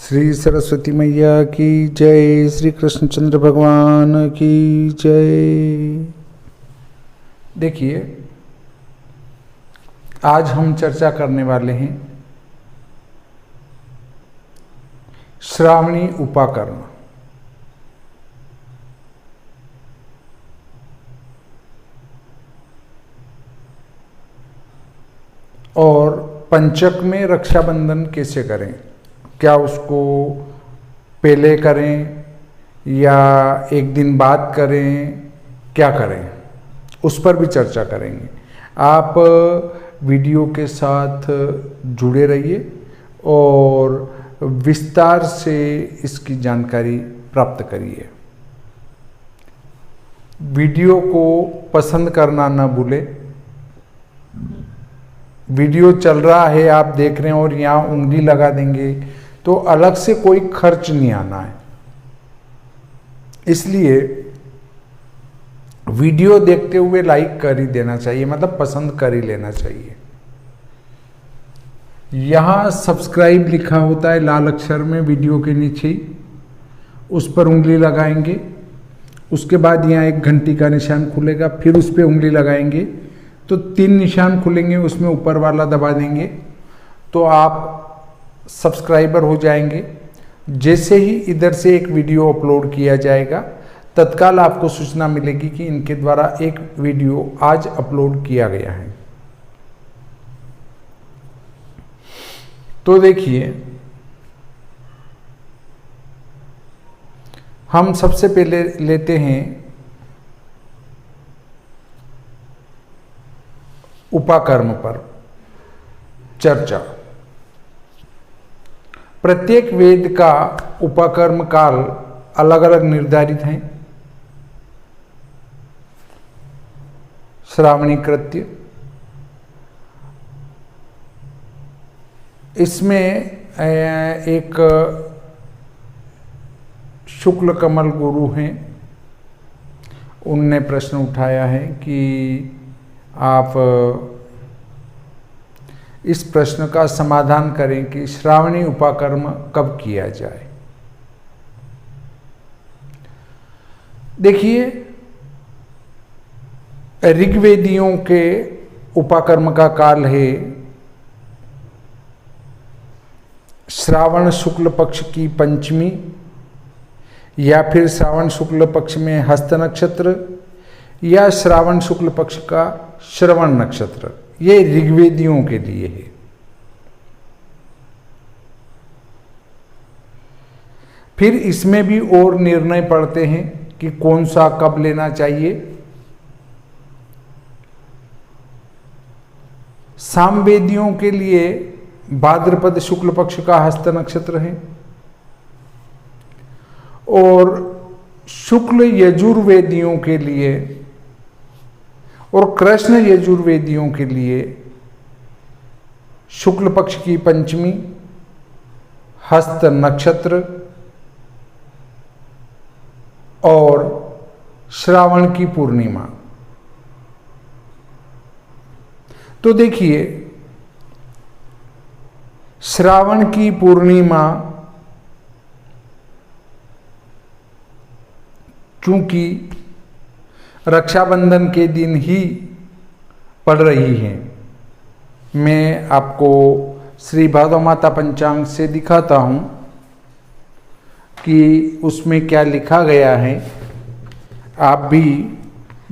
श्री सरस्वती मैया की जय। श्री कृष्णचंद्र भगवान की जय। देखिए, आज हम चर्चा करने वाले हैं श्रावणी उपाकर्म। और पंचक में रक्षाबंधन कैसे करें, क्या उसको पहले करें या एक दिन बाद करें, क्या करें, उस पर भी चर्चा करेंगे। आप वीडियो के साथ जुड़े रहिए और विस्तार से इसकी जानकारी प्राप्त करिए। वीडियो को पसंद करना न भूलें। वीडियो चल रहा है, आप देख रहे हैं और यहाँ उंगली लगा देंगे तो अलग से कोई खर्च नहीं आना है। इसलिए वीडियो देखते हुए लाइक कर ही देना चाहिए, मतलब पसंद कर ही लेना चाहिए। यहाँ सब्सक्राइब लिखा होता है लाल अक्षर में वीडियो के नीचे ही, उस पर उंगली लगाएंगे। उसके बाद यहाँ एक घंटी का निशान खुलेगा, फिर उस पर उंगली लगाएंगे तो 3 निशान खुलेंगे, उसमें ऊपर वाला दबा देंगे तो आप सब्सक्राइबर हो जाएंगे। जैसे ही इधर से एक वीडियो अपलोड किया जाएगा तत्काल आपको सूचना मिलेगी कि इनके द्वारा एक वीडियो आज अपलोड किया गया है। तो देखिए, हम सबसे पहले लेते हैं उपाकर्म पर चर्चा। प्रत्येक वेद का उपाकर्म काल अलग अलग निर्धारित हैं। श्रावणी कृत्य, इसमें एक शुक्ल कमल गुरु हैं, उनने प्रश्न उठाया है कि आप इस प्रश्न का समाधान करें कि श्रावणी उपाकर्म कब किया जाए। देखिए, ऋग्वेदियों के उपाकर्म का काल है श्रावण शुक्ल पक्ष की पंचमी, या फिर श्रावण शुक्ल पक्ष में हस्त नक्षत्र, या श्रावण शुक्ल पक्ष का श्रवण नक्षत्र। ये ऋग्वेदियों के लिए है। फिर इसमें भी और निर्णय पड़ते हैं कि कौन सा कब लेना चाहिए। सामवेदियों के लिए भाद्रपद शुक्ल पक्ष का हस्त नक्षत्र है और शुक्ल यजुर्वेदियों के लिए और कृष्ण यजुर्वेदियों के लिए शुक्ल पक्ष की पंचमी, हस्त नक्षत्र और श्रावण की पूर्णिमा। तो देखिए, श्रावण की पूर्णिमा चूंकि रक्षाबंधन के दिन ही पड़ रही है, मैं आपको श्री भादव माता पंचांग से दिखाता हूँ कि उसमें क्या लिखा गया है, आप भी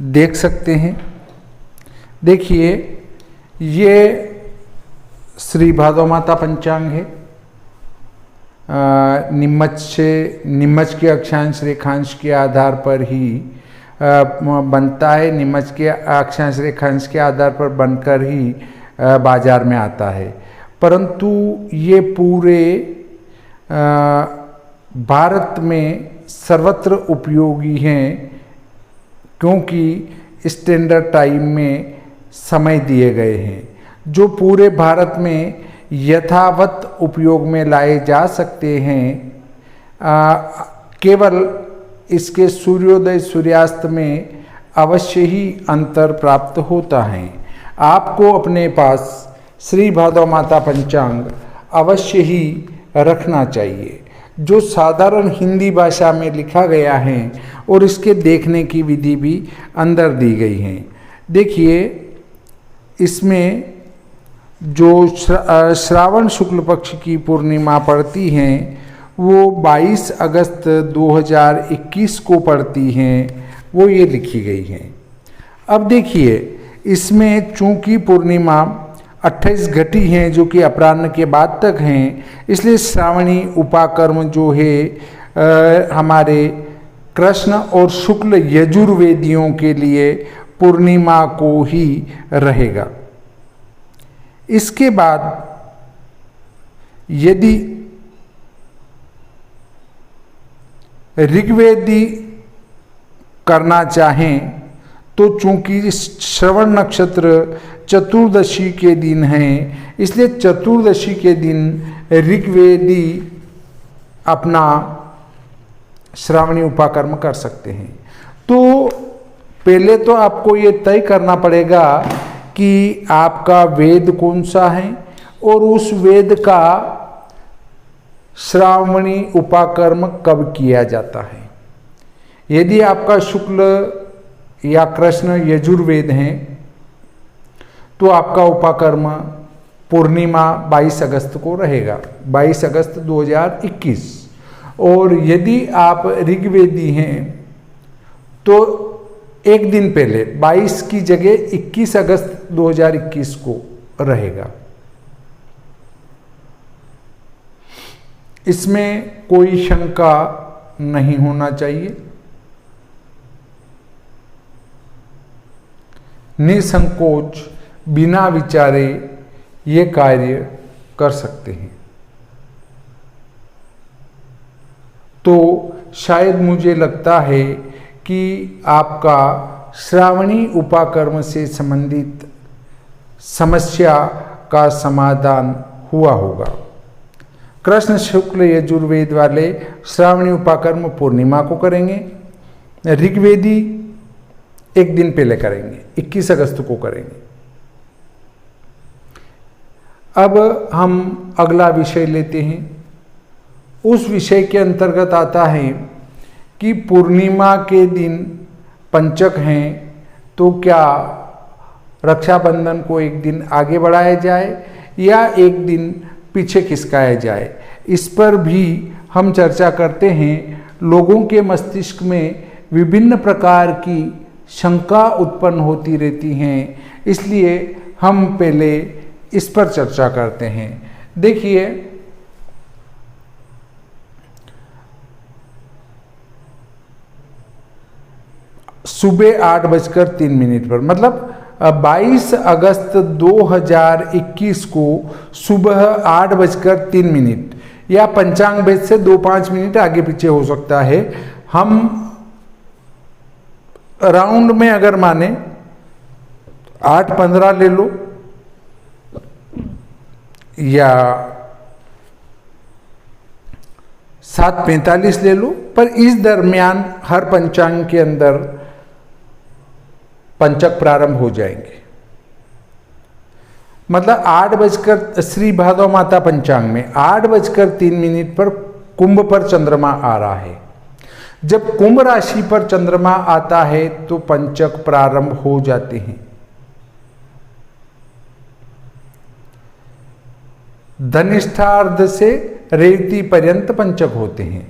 देख सकते हैं। देखिए, ये श्री भादव माता पंचांग है। निम्मच के अक्षांश रेखांश के आधार पर ही बनता है। निम्मच के अक्षांश रेखांश के आधार पर बनकर ही बाजार में आता है, परंतु ये पूरे भारत में सर्वत्र उपयोगी हैं, क्योंकि स्टैंडर्ड टाइम में समय दिए गए हैं जो पूरे भारत में यथावत उपयोग में लाए जा सकते हैं। केवल इसके सूर्योदय सूर्यास्त में अवश्य ही अंतर प्राप्त होता है। आपको अपने पास श्री भादव माता पंचांग अवश्य ही रखना चाहिए, जो साधारण हिंदी भाषा में लिखा गया है और इसके देखने की विधि भी अंदर दी गई है। देखिए, इसमें जो श्रावण शुक्ल पक्ष की पूर्णिमा पड़ती हैं वो 22 अगस्त 2021 को पड़ती हैं, वो ये लिखी गई हैं। अब देखिए, इसमें चूंकि पूर्णिमा 28 घटी हैं जो कि अपराह्न के बाद तक हैं, इसलिए श्रावणी उपाकर्म जो है हमारे कृष्ण और शुक्ल यजुर्वेदियों के लिए पूर्णिमा को ही रहेगा। इसके बाद यदि ऋग्वेदी करना चाहें तो चूंकि श्रवण नक्षत्र चतुर्दशी के दिन है, इसलिए चतुर्दशी के दिन ऋग्वेदी अपना श्रावणी उपाकर्म कर सकते हैं। तो पहले तो आपको ये तय करना पड़ेगा कि आपका वेद कौन सा है और उस वेद का श्रावणी उपाकर्म कब किया जाता है। यदि आपका शुक्ल या कृष्ण यजुर्वेद हैं तो आपका उपाकर्म पूर्णिमा 22 अगस्त को रहेगा, 22 अगस्त 2021। और यदि आप ऋग्वेदी हैं तो एक दिन पहले 22 की जगह 21 अगस्त 2021 को रहेगा। इसमें कोई शंका नहीं होना चाहिए, निसंकोच बिना विचारे ये कार्य कर सकते हैं। तो शायद मुझे लगता है कि आपका श्रावणी उपाकर्म से संबंधित समस्या का समाधान हुआ होगा। कृष्ण शुक्ल यजुर्वेद वाले श्रावणी उपाकर्म पूर्णिमा को करेंगे, ऋग्वेदी एक दिन पहले करेंगे, 21 अगस्त को करेंगे। अब हम अगला विषय लेते हैं। उस विषय के अंतर्गत आता है कि पूर्णिमा के दिन पंचक हैं तो क्या रक्षाबंधन को एक दिन आगे बढ़ाया जाए या एक दिन पीछे खिसकाया जाए। इस पर भी हम चर्चा करते हैं। लोगों के मस्तिष्क में विभिन्न प्रकार की शंका उत्पन्न होती रहती हैं, इसलिए हम पहले इस पर चर्चा करते हैं। देखिए, सुबह 8:03 पर मतलब 22 अगस्त 2021 को सुबह 8:03 या पंचांग भेद से 2-5 मिनट आगे पीछे हो सकता है। हम राउंड में अगर माने 8:15 ले लो या 7:45 ले लो, पर इस दरमियान हर पंचांग के अंदर पंचक प्रारंभ हो जाएंगे। मतलब 8 श्री भादव माता पंचांग में 8:03 पर कुंभ पर चंद्रमा आ रहा है। जब कुंभ राशि पर चंद्रमा आता है तो पंचक प्रारंभ हो जाते हैं। धनिष्ठार्ध से रेवती पर्यंत पंचक होते हैं।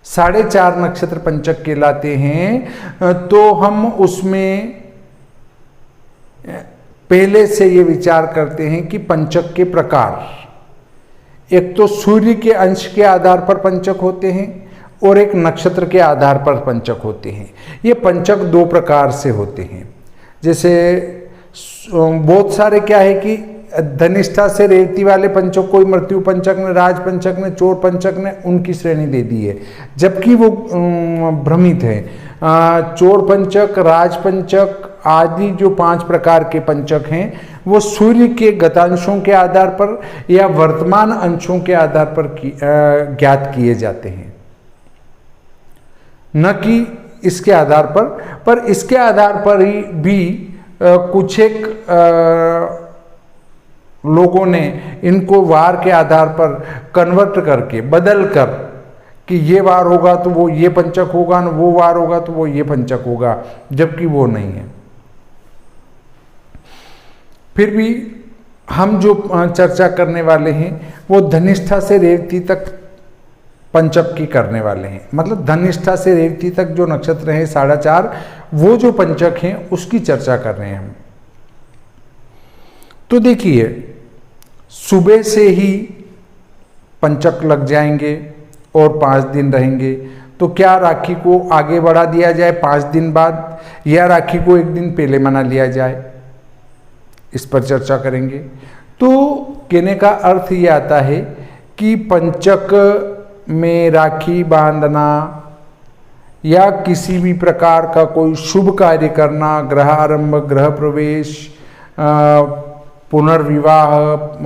4.5 नक्षत्र पंचक कहलाते हैं। तो हम उसमें पहले से ये विचार करते हैं कि पंचक के प्रकार, एक तो सूर्य के अंश के आधार पर पंचक होते हैं और एक नक्षत्र के आधार पर पंचक होते हैं। ये पंचक 2 प्रकार से होते हैं। जैसे बहुत सारे क्या है कि धनिष्ठा से रेवती वाले पंचक को मृत्यु पंचक ने, राज पंचक ने, चोर पंचक ने उनकी श्रेणी दे दी है, जबकि वो भ्रमित है। चोर पंचक, राज पंचक आदि जो 5 प्रकार के पंचक हैं वो सूर्य के गतांशों के आधार पर या वर्तमान अंशों के आधार पर ज्ञात किए जाते हैं, न कि इसके आधार पर इसके आधार पर ही भी कुछ एक लोगों ने इनको वार के आधार पर कन्वर्ट करके, बदल कर, कि ये वार होगा तो वो ये पंचक होगा, न वो वार होगा तो वो ये पंचक होगा, जबकि वो नहीं है। फिर भी हम जो चर्चा करने वाले हैं वो धनिष्ठा से रेवती तक पंचक की करने वाले हैं। मतलब धनिष्ठा से रेवती तक जो नक्षत्र हैं 4.5, वो जो पंचक हैं उसकी चर्चा कर रहे हैं हम। तो देखिए, सुबह से ही पंचक लग जाएंगे और 5 दिन रहेंगे। तो क्या राखी को आगे बढ़ा दिया जाए 5 दिन बाद, या राखी को 1 दिन पहले मना लिया जाए, इस पर चर्चा करेंगे। तो कहने का अर्थ ये आता है कि पंचक में राखी बांधना या किसी भी प्रकार का कोई शुभ कार्य करना, ग्रह आरंभ, गृह प्रवेश, पुनर्विवाह,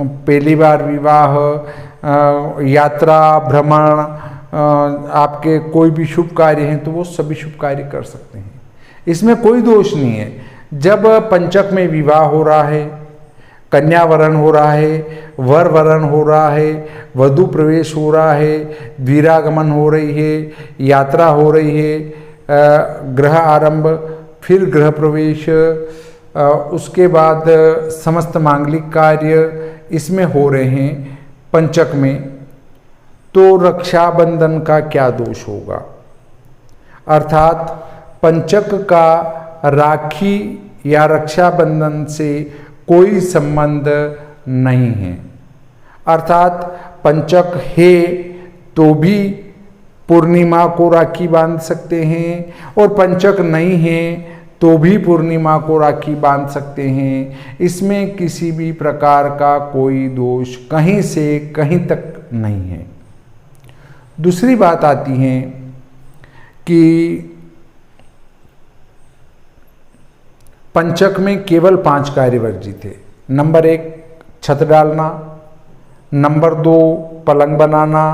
पहली बार विवाह, यात्रा, भ्रमण, आपके कोई भी शुभ कार्य हैं तो वो सभी शुभ कार्य कर सकते हैं, इसमें कोई दोष नहीं है। जब पंचक में विवाह हो रहा है, कन्या वरण हो रहा है, वर वरण हो रहा है, वधु प्रवेश हो रहा है, द्विरागमन हो रही है, यात्रा हो रही है, गृह आरंभ, फिर गृह प्रवेश, उसके बाद समस्त मांगलिक कार्य इसमें हो रहे हैं पंचक में, तो रक्षाबंधन का क्या दोष होगा? अर्थात पंचक का राखी या रक्षाबंधन से कोई संबंध नहीं है। अर्थात पंचक है तो भी पूर्णिमा को राखी बांध सकते हैं, और पंचक नहीं है तो भी पूर्णिमा को राखी बांध सकते हैं। इसमें किसी भी प्रकार का कोई दोष कहीं से कहीं तक नहीं है। दूसरी बात आती है कि पंचक में केवल 5 कार्य वर्जित है। नंबर 1 छत डालना, नंबर 2 पलंग बनाना,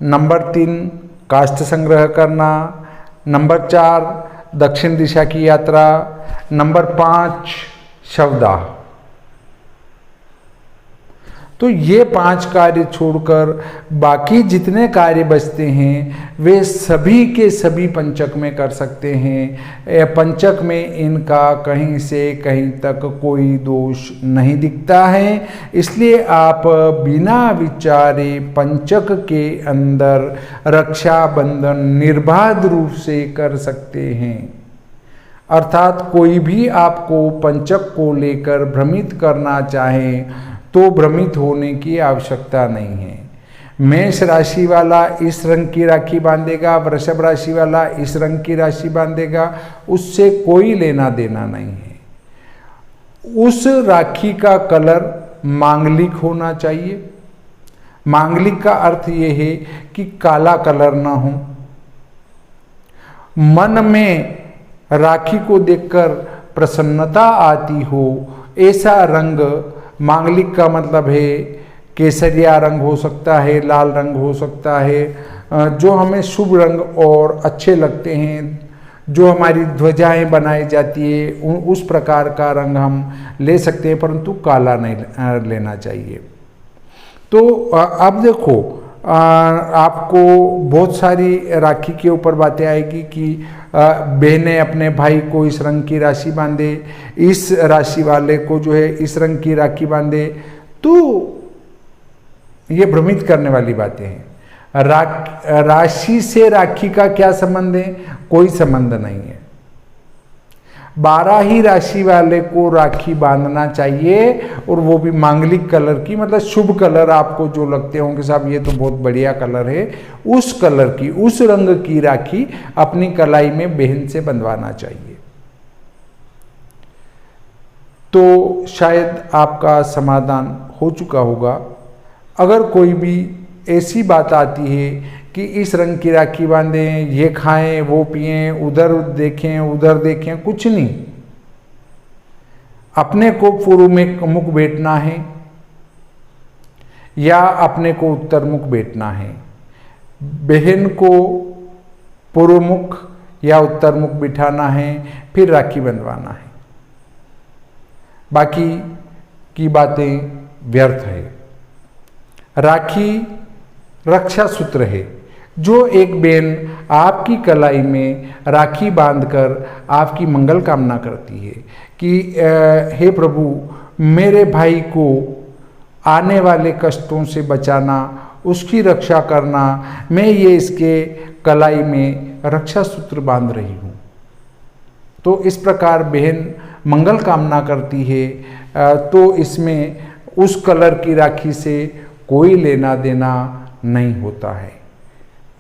नंबर 3 काष्ठ संग्रह करना, नंबर 4 दक्षिण दिशा की यात्रा, नंबर 5 शवदाह। तो ये 5 कार्य छोड़कर बाकी जितने कार्य बचते हैं वे सभी के सभी पंचक में कर सकते हैं। पंचक में इनका कहीं से कहीं तक कोई दोष नहीं दिखता है, इसलिए आप बिना विचारे पंचक के अंदर रक्षाबंधन निर्बाध रूप से कर सकते हैं। अर्थात कोई भी आपको पंचक को लेकर भ्रमित करना चाहे तो भ्रमित होने की आवश्यकता नहीं है। मेष राशि वाला इस रंग की राखी बांधेगा, वृषभ राशि वाला इस रंग की राशि बांधेगा, उससे कोई लेना देना नहीं है। उस राखी का कलर मांगलिक होना चाहिए। मांगलिक का अर्थ ये है कि काला कलर ना हो। मन में राखी को देखकर प्रसन्नता आती हो ऐसा रंग मांगलिक का मतलब है। केसरिया रंग हो सकता है, लाल रंग हो सकता है, जो हमें शुभ रंग और अच्छे लगते हैं, जो हमारी ध्वजाएं बनाई जाती है उस प्रकार का रंग हम ले सकते हैं, परंतु काला नहीं लेना चाहिए। तो अब देखो, आपको बहुत सारी राखी के ऊपर बातें आएगी कि बहनें अपने भाई को इस रंग की राखी बांधे, इस राशि वाले को जो है इस रंग की राखी बांधे, तो ये भ्रमित करने वाली बातें हैं। राशि से राखी का क्या संबंध है? कोई संबंध नहीं है। 12 ही राशि वाले को राखी बांधना चाहिए, और वो भी मांगलिक कलर की, मतलब शुभ कलर आपको जो लगते होंगे साहब ये तो बहुत बढ़िया कलर है, उस कलर की, उस रंग की राखी अपनी कलाई में बहन से बंधवाना चाहिए। तो शायद आपका समाधान हो चुका होगा। अगर कोई भी ऐसी बात आती है कि इस रंग की राखी बांधें, ये खाएं, वो पिएं, उधर देखें, उधर देखें, कुछ नहीं। अपने को पूर्व में मुख बैठना है या अपने को उत्तर मुख बैठना है। बहन को पूर्व मुख या उत्तर मुख बिठाना है, फिर राखी बंधवाना है। बाकी की बातें व्यर्थ है। राखी रक्षा सूत्र है, जो एक बहन आपकी कलाई में राखी बांधकर आपकी मंगल कामना करती है कि हे प्रभु, मेरे भाई को आने वाले कष्टों से बचाना, उसकी रक्षा करना, मैं ये इसके कलाई में रक्षा सूत्र बांध रही हूँ। तो इस प्रकार बहन मंगल कामना करती है, तो इसमें उस कलर की राखी से कोई लेना देना नहीं होता है।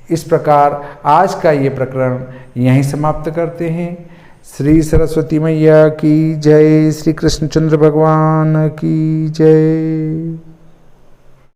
इस प्रकार आज का ये प्रकरण यहीं समाप्त करते हैं। श्री सरस्वती मैया की जय, श्री कृष्णचंद्र भगवान की जय।